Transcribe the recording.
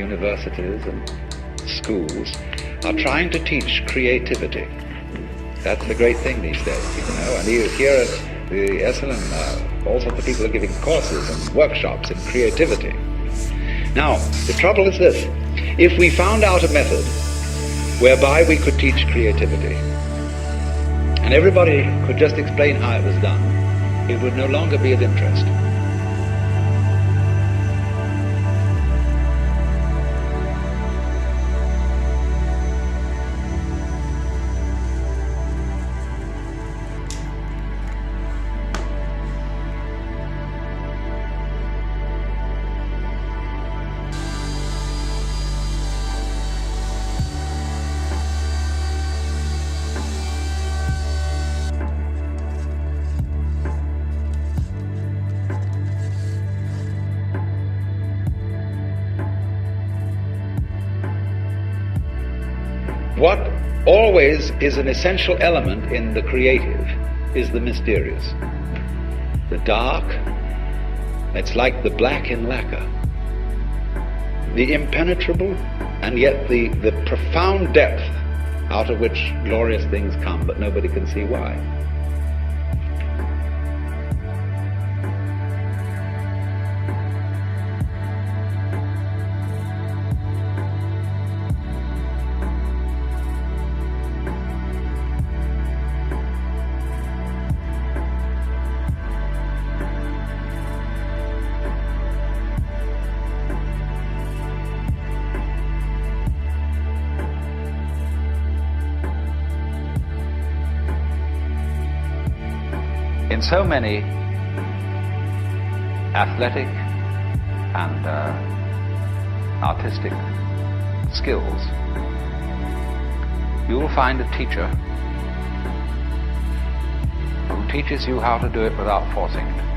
universities and schools are trying to teach creativity. That's the great thing these days, you know. And here at the Esalen, all sorts of people are giving courses and workshops in creativity. Now, the trouble is this. If we found out a method whereby we could teach creativity, and everybody could just explain how it was done, it would no longer be of interest. What always is an essential element in the creative is the mysterious. The dark, it's like the black in lacquer. The impenetrable, and yet the profound depth out of which glorious things come, but nobody can see why. In so many athletic and artistic skills, you will find a teacher who teaches you how to do it without forcing it.